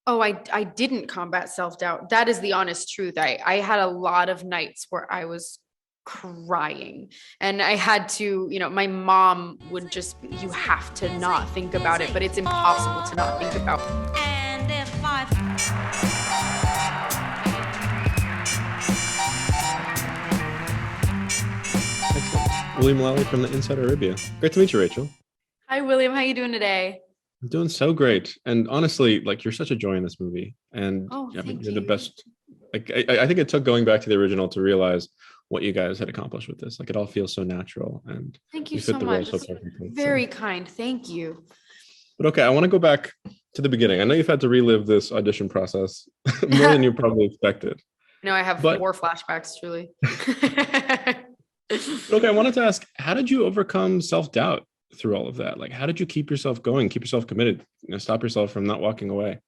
Oh, I didn't combat self-doubt. That is the honest truth. I had a lot of nights where I was crying and I had to, my mom would just, you have to not think about it, but it's impossible to not think about. And if I Excellent. William Mullally from the Inside Arabia. Great to meet you, Rachel. Hi, William. How you doing today? I'm doing so great. And honestly, like you're such a joy in this movie. And Oh, I mean, thank you're the you. best. Like I think it took going back to the original to realize what you guys had accomplished with this. Like it all feels so natural and Thank you you fit so the role much. so That's perfectly. So, very kind. Thank you. but okay, I want to go back to the beginning. I know you've had to relive this audition process more than you probably expected. I have But war flashbacks, truly. okay, I wanted to ask, how did you overcome self-doubt through all of that? Like, how did you keep yourself going, keep yourself committed, stop yourself from not walking away?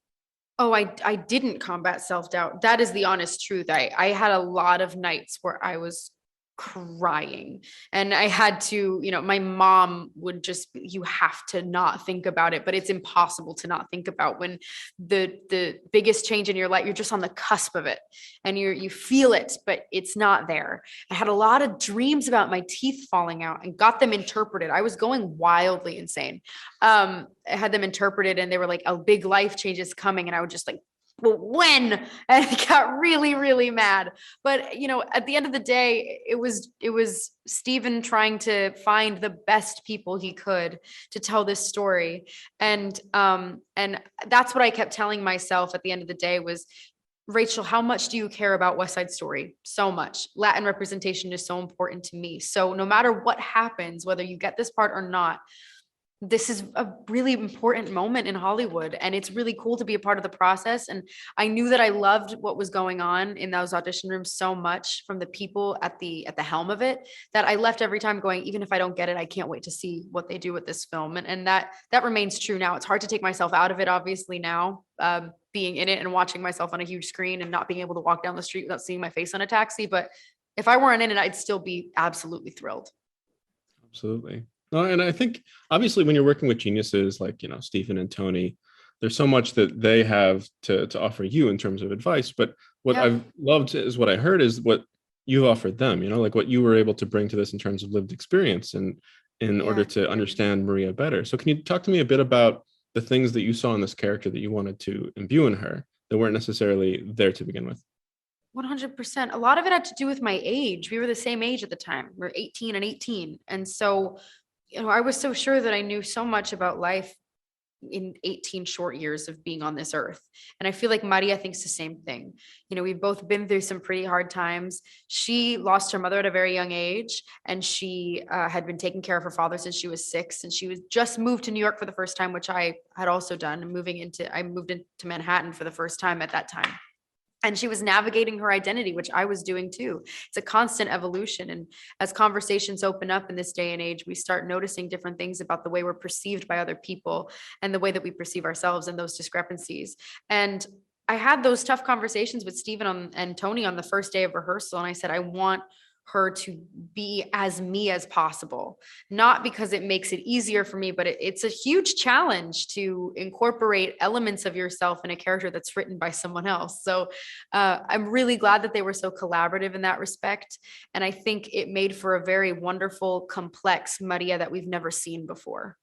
Oh, I didn't combat self-doubt. That is the honest truth. I had a lot of nights where I was crying and I had to, my mom would just, you have to not think about it, but it's impossible to not think about when the biggest change in your life, you're just on the cusp of it and you feel it, but it's not there. I had a lot of dreams about my teeth falling out and got them interpreted. I was going wildly insane. I had them interpreted and they were like, a big life change is coming. And I would just like, well, when? And I got really, really mad. But at the end of the day, it was Steven trying to find the best people he could to tell this story. And that's what I kept telling myself at the end of the day was, Rachel, how much do you care about West Side Story? So much. Latin representation is so important to me. So no matter what happens, whether you get this part or not, this is a really important moment in Hollywood and it's really cool to be a part of the process. And I knew that I loved what was going on in those audition rooms so much from the people at the helm of it that I left every time going, even if I don't get it, I can't wait to see what they do with this film. And that remains true now. It's hard to take myself out of it, obviously now, being in it and watching myself on a huge screen and not being able to walk down the street without seeing my face on a taxi. But if I weren't in it, I'd still be absolutely thrilled. Absolutely. No, and I think obviously when you're working with geniuses like, Stephen and Tony, there's so much that they have to offer you in terms of advice. But what Yeah. I've loved is what I heard is what you've offered them, like what you were able to bring to this in terms of lived experience and in order Yeah. to understand Maria better. So can you talk to me a bit about the things that you saw in this character that you wanted to imbue in her that weren't necessarily there to begin with? 100%. A lot of it had to do with my age. We were the same age at the time. We were 18 and 18. And so, I was so sure that I knew so much about life in 18 short years of being on this earth. And I feel like Maria thinks the same thing. We've both been through some pretty hard times. She lost her mother at a very young age, and she had been taking care of her father since she was 6. And she was just moved to New York for the first time, which I had also done. And I moved into Manhattan for the first time at that time. And she was navigating her identity, which I was doing too. It's a constant evolution. And as conversations open up in this day and age, we start noticing different things about the way we're perceived by other people and the way that we perceive ourselves and those discrepancies. And I had those tough conversations with Stephen and Tony on the first day of rehearsal. And I said, I want her to be as me as possible, not because it makes it easier for me, but it's a huge challenge to incorporate elements of yourself in a character that's written by someone else. So I'm really glad that they were so collaborative in that respect. And I think it made for a very wonderful, complex Maria that we've never seen before.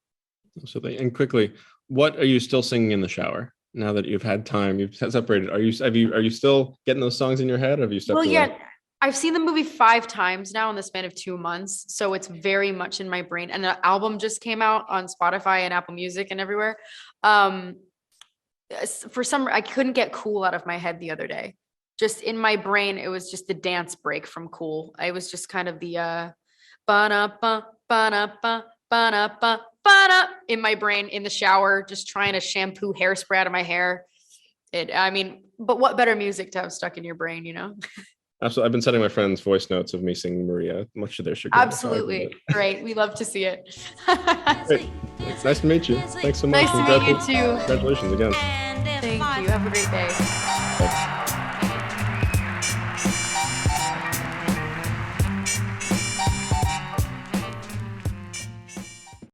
Absolutely. And quickly, what are you still singing in the shower now that you've had time? You've separated. Are you still getting those songs in your head? Or have you stepped Well, away? yeah, I've seen the movie 5 times now in the span of 2 months. So it's very much in my brain. And the album just came out on Spotify and Apple Music and everywhere. Um, I couldn't get Cool out of my head the other day. Just in my brain, it was just the dance break from Cool. I was just kind of the ba-na-ba, ba-na-ba, ba-na-ba, ba-na in my brain in the shower, just trying to shampoo hairspray out of my hair. But what better music to have stuck in your brain? Absolutely. I've been sending my friends voice notes of me singing Maria, much to their chagrin. Absolutely. Great. We love to see it. Great. Nice to meet you. Thanks so much. Nice to meet you too. Congratulations again. and if Thank I you. Have a great day. Bye.